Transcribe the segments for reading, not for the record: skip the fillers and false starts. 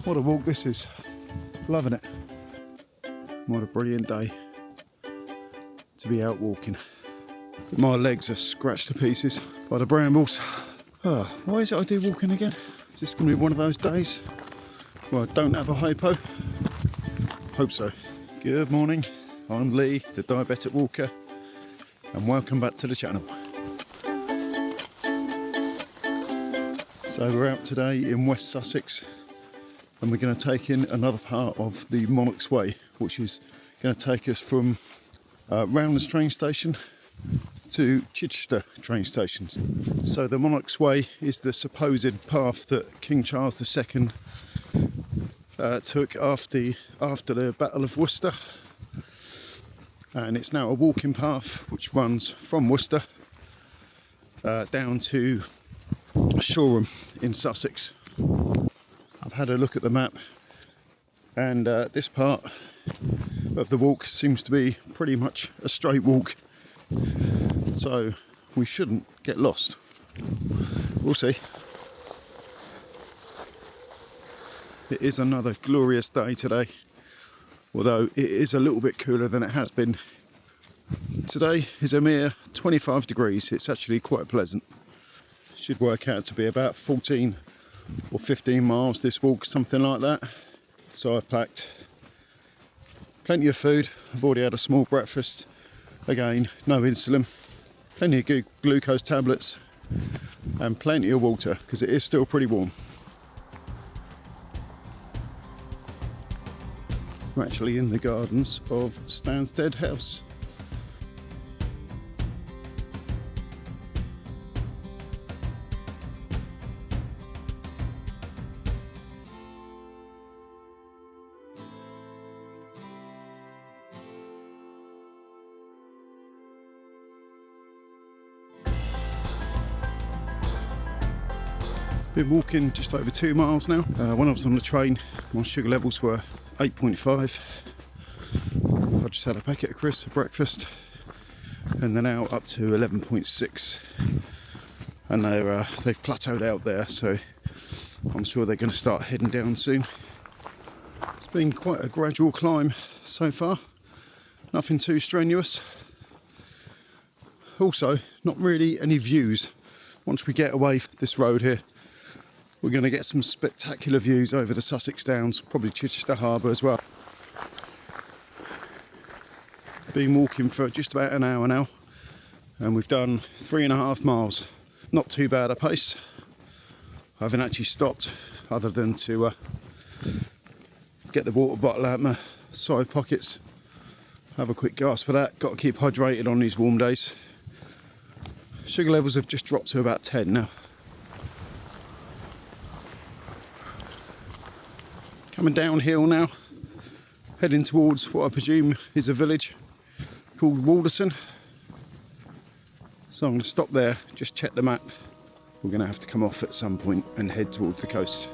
What a walk this is. Loving it. What a brilliant day to be out walking. My legs are scratched to pieces by the brambles. Why is it I do walking again? Is this going to be one of those days where I don't have a hypo? Hope so. Good morning. I'm Lee, the Diabetic Walker, and welcome back to the channel. So we're out today in West Sussex, and we're going to take in another part of the Monarch Way, which is going to take us from Rowlands train station to Chichester train station. So the Monarch Way is the supposed path that King Charles II took after the Battle of Worcester, and it's now a walking path which runs from Worcester down to Shoreham in Sussex. I've had a look at the map, and this part of the walk seems to be pretty much a straight walk, so we shouldn't get lost. We'll see. It is another glorious day today, although it is a little bit cooler than it has been. Today is a mere 25 degrees. It's actually quite pleasant. Should work out to be about 14 or 15 miles this walk, something like that. So I packed plenty of food. I've already had a small breakfast. Again, no insulin, plenty of glucose tablets, and plenty of water because it is still pretty warm. I'm actually in the gardens of Stansted House. Been walking just over 2 miles now. When I was on the train, my sugar levels were 8.5. I just had a packet of crisps for breakfast, and they're now up to 11.6, and they've plateaued out there, so I'm sure they're going to start heading down soon. It's been quite a gradual climb so far, nothing too strenuous. Also, not really any views. Once we get away from this road here, we're going to get some spectacular views over the Sussex Downs, probably Chichester Harbour as well. Been walking for just about an hour now, and we've done 3.5 miles. Not too bad a pace. I haven't actually stopped other than to get the water bottle out of my side pockets, have a quick gasp of that. Got to keep hydrated on these warm days. Sugar levels have just dropped to about 10 now. Coming downhill now, heading towards what I presume is a village called Walderson. So I'm going to stop there, just check the map. We're going to have to come off at some point and head towards the coast.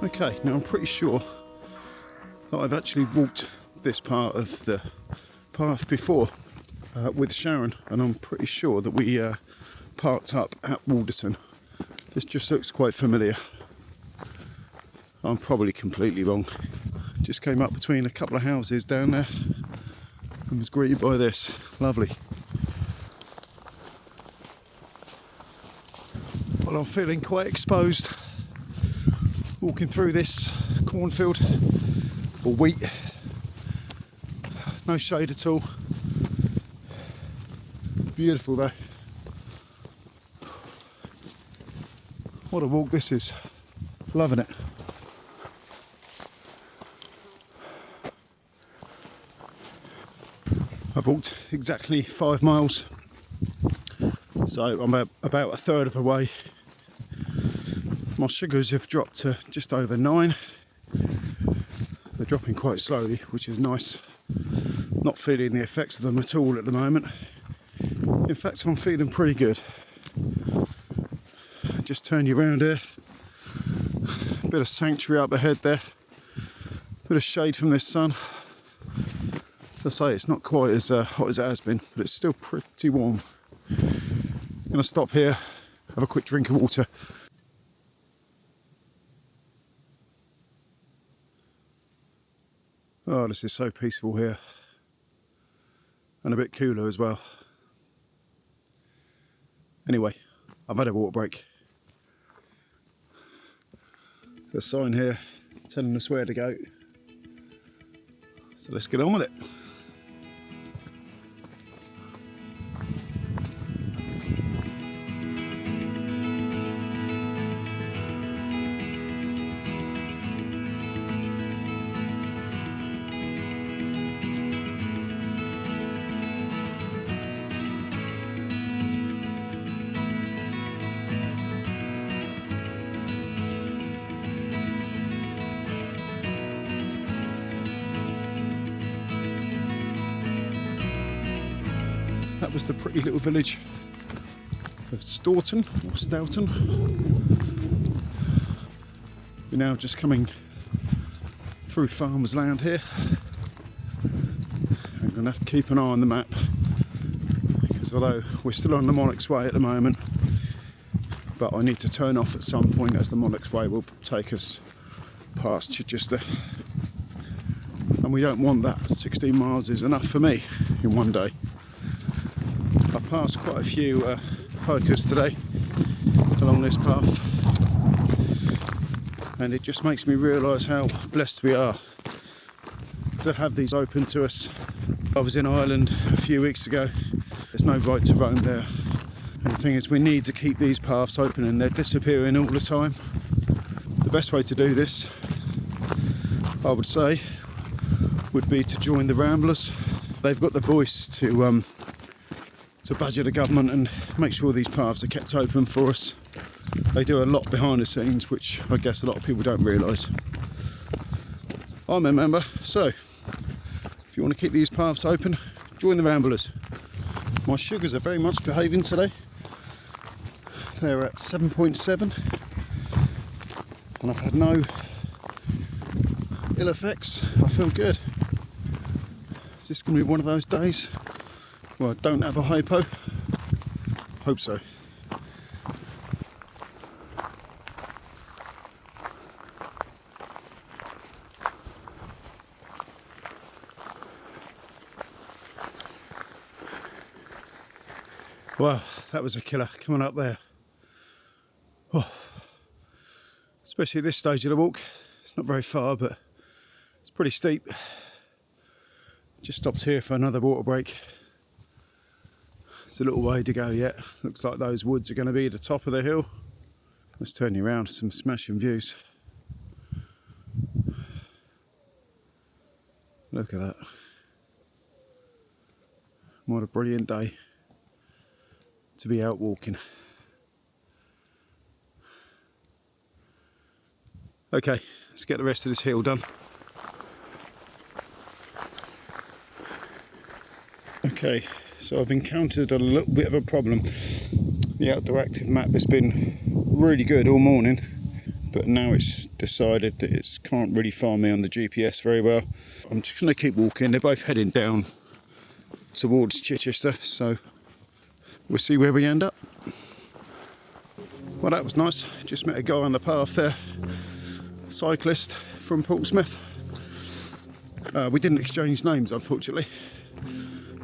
Okay, now I'm pretty sure that I've actually walked this part of the path before with Sharon, and I'm pretty sure that we parked up at Walderson. This just looks quite familiar. I'm probably completely wrong. Just came up between a couple of houses down there and was greeted by this. Lovely. Well, I'm feeling quite exposed walking through this cornfield or wheat. No shade at all. Beautiful though. What a walk this is. Loving it. I've walked exactly 5 miles, so I'm about a third of the way. My sugars have dropped to just over 9. They're dropping quite slowly, which is nice. Not feeling the effects of them at all at the moment. In fact, I'm feeling pretty good. just turn you around here. Bit of sanctuary up ahead there. Bit of shade from this sun. As I say, it's not quite as hot as it has been, but it's still pretty warm. I'm gonna stop here, have a quick drink of water. Oh, this is so peaceful here. And a bit cooler as well. Anyway, I've had a water break. There's a sign here telling us where to go. So let's get on with it. That was the pretty little village of Stoughton, or Stoughton. We're now just coming through farmers' land here. I'm going to have to keep an eye on the map, because although we're still on the Monarch's Way at the moment, but I need to turn off at some point, as the Monarch's Way will take us past Chichester. And we don't want that. 16 miles is enough for me in one day. I've passed quite a few hikers today along this path, and it just makes me realise how blessed we are to have these open to us. I was in Ireland a few weeks ago. There's no right to roam there, and the thing is, we need to keep these paths open, and they're disappearing all the time. The best way to do this, I would say, would be to join the Ramblers. They've got the voice to badger the government and make sure these paths are kept open for us. They do a lot behind the scenes, which I guess a lot of people don't realise. I'm a member, so if you want to keep these paths open, join the Ramblers. My sugars are very much behaving today. They're at 7.7, and I've had no ill effects. I feel good. Is this going to be one of those days? Well, I don't have a hypo. Hope so. Wow, that was a killer coming up there. Oh. Especially at this stage of the walk. It's not very far, but it's pretty steep. Just stopped here for another water break. It's a little way to go yet. Looks like those woods are going to be at the top of the hill. Let's turn you around, some smashing views. Look at that. What a brilliant day to be out walking. Okay, let's get the rest of this hill done. Okay, so I've encountered a little bit of a problem. The outdoor active map has been really good all morning, but now it's decided that it can't really find me on the GPS very well. I'm just going to keep walking. They're both heading down towards Chichester, so we'll see where we end up. Well, that was nice. Just met a guy on the path there, cyclist from Portsmouth. We didn't exchange names, unfortunately,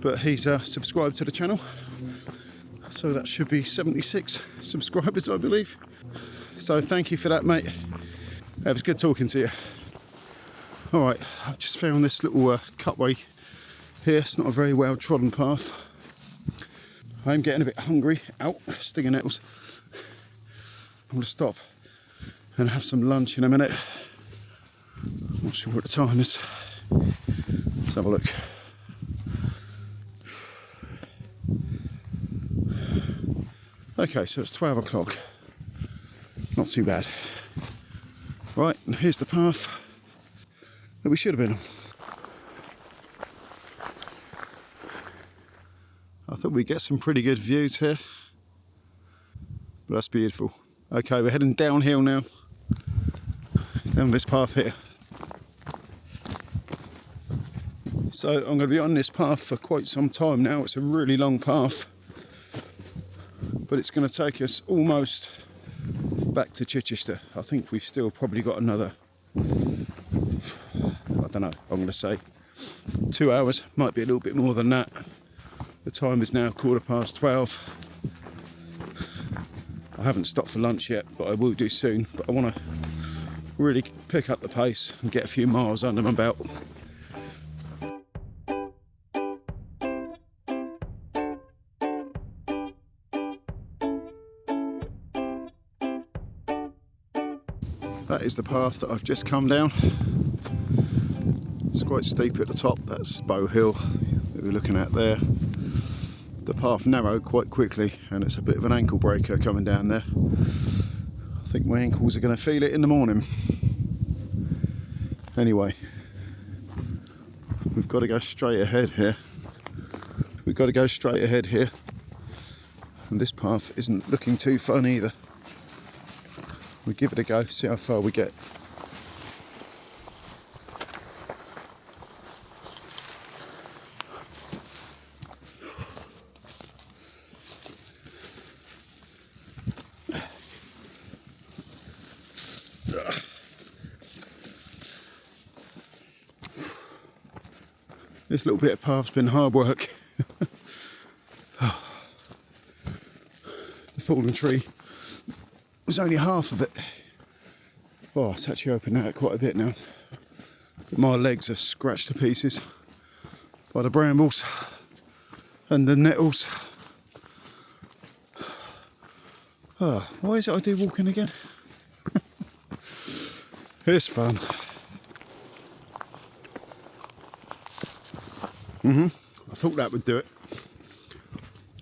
but he's subscribed to the channel, so that should be 76 subscribers, I believe. So thank you for that, mate. It was good talking to you. All right, I've just found this little cutway here. It's not a very well trodden path. I'm getting a bit hungry. Ow, stinging nettles. I'm going to stop and have some lunch in a minute. I'm not sure what the time is. Let's have a look. Okay, so it's 12 o'clock. Not too bad. Right, and here's the path that we should have been on. I thought we'd get some pretty good views here, but that's beautiful. Okay, we're heading downhill now, down this path here. So I'm going to be on this path for quite some time now. It's a really long path, but it's going to take us almost back to Chichester. I think we've still probably got another, I don't know, I'm going to say 2 hours, might be a little bit more than that. The time is now 12:15. I haven't stopped for lunch yet, but I will do soon. But I want to really pick up the pace and get a few miles under my belt. That is the path that I've just come down. It's quite steep at the top. That's Bow Hill that we're looking at there. The path narrowed quite quickly and it's a bit of an ankle breaker coming down there. I think my ankles are going to feel it in the morning. Anyway, we've got to go straight ahead here. We've got to go straight ahead here. And this path isn't looking too fun either. We'll give it a go, see how far we get. This little bit of path's been hard work. The fallen tree was only half of it. Oh, it's actually opened out quite a bit now. My legs are scratched to pieces by the brambles and the nettles. Oh, why is it I do walking again? It's fun. I thought that would do it.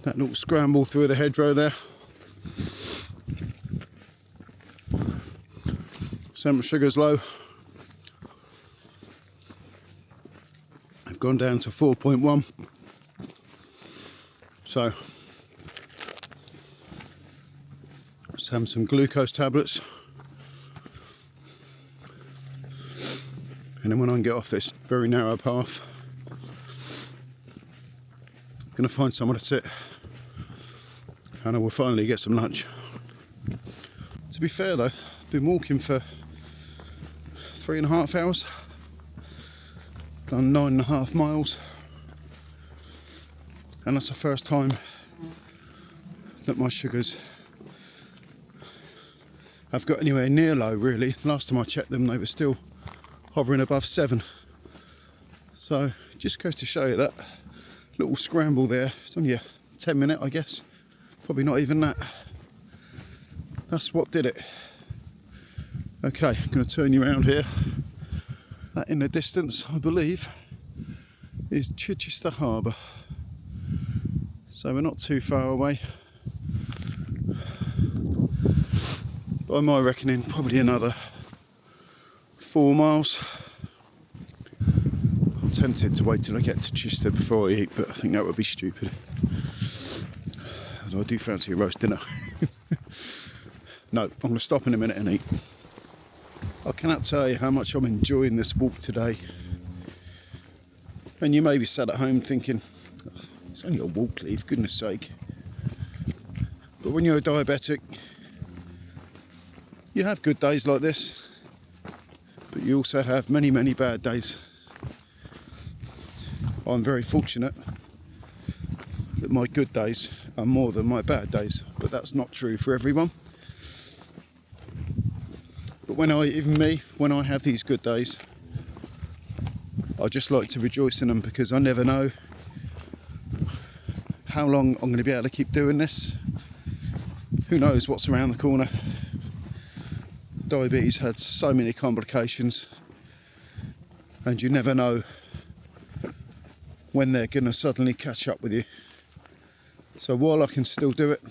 That little scramble through the hedgerow there. Sample sugar's low. I've gone down to 4.1. So, let's have some glucose tablets. And then when I can get off this very narrow path, I'm going to find somewhere to sit and I will finally get some lunch. To be fair though, I've been walking for 3.5 hours, done 9.5 miles, and that's the first time that my sugars have got anywhere near low really. Last time I checked them they were still hovering above 7. So it just goes to show you that little scramble there, it's only a 10-minute I guess, probably not even that. That's what did it. Okay, I'm going to turn you around here. That in the distance, I believe, is Chichester Harbour. So we're not too far away. By my reckoning, probably another 4 miles. I'm tempted to wait till I get to Chichester before I eat, but I think that would be stupid. And I do fancy a roast dinner. No, I'm going to stop in a minute and eat. I cannot tell you how much I'm enjoying this walk today. And you may be sat at home thinking, oh, it's only a walk, Lee, for goodness sake. But when you're a diabetic, you have good days like this, but you also have many, many bad days. I'm very fortunate that my good days are more than my bad days, but that's not true for everyone. But when I have these good days, I just like to rejoice in them because I never know how long I'm going to be able to keep doing this. Who knows what's around the corner? Diabetes had so many complications and you never know when they're going to suddenly catch up with you. So while I can still do it,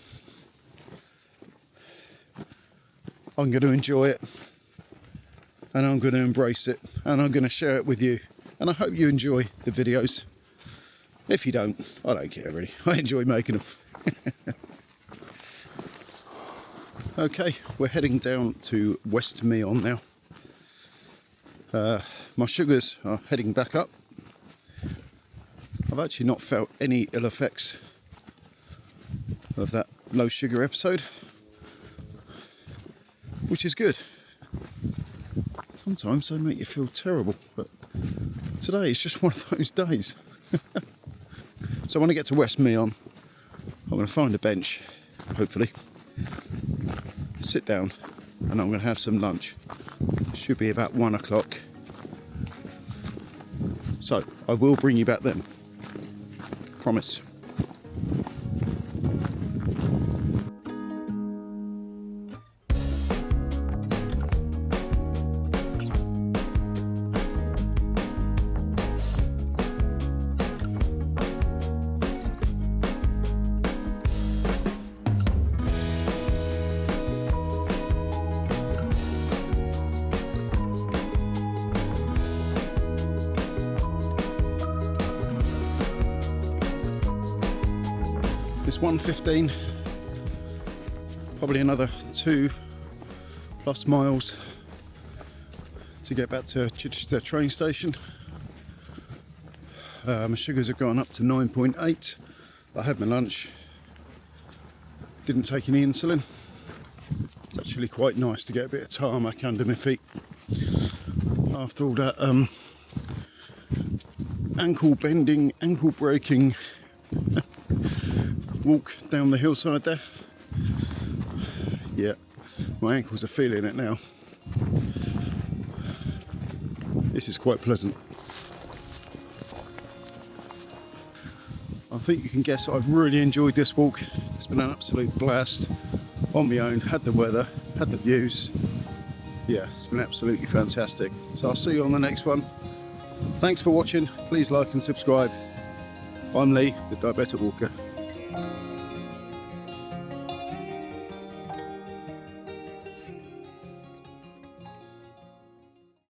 I'm going to enjoy it and I'm going to embrace it and I'm going to share it with you, and I hope you enjoy the videos. If you don't, I don't care really. I enjoy making them. Okay, we're heading down to West Meon now. My sugars are heading back up. I've actually not felt any ill effects of that low sugar episode, which is good. Sometimes they make you feel terrible, but today is just one of those days. So when I get to West Meon, I'm going to find a bench, hopefully, sit down, and I'm going to have some lunch. Should be about 1 o'clock. So I will bring you back then. Promise. It's 1:15, probably another 2+ miles to get back to Chichester train station. My sugars have gone up to 9.8. I had my lunch, didn't take any insulin. It's actually quite nice to get a bit of tarmac under my feet after all that ankle bending, ankle breaking walk down the hillside there. Yeah, my ankles are feeling it now. This is quite pleasant. I think you can guess I've really enjoyed this walk. It's been an absolute blast on my own, had the weather, had the views. Yeah, it's been absolutely fantastic. So I'll see you on the next one. Thanks for watching. Please like and subscribe. I'm Lee, the Diabetic Walker.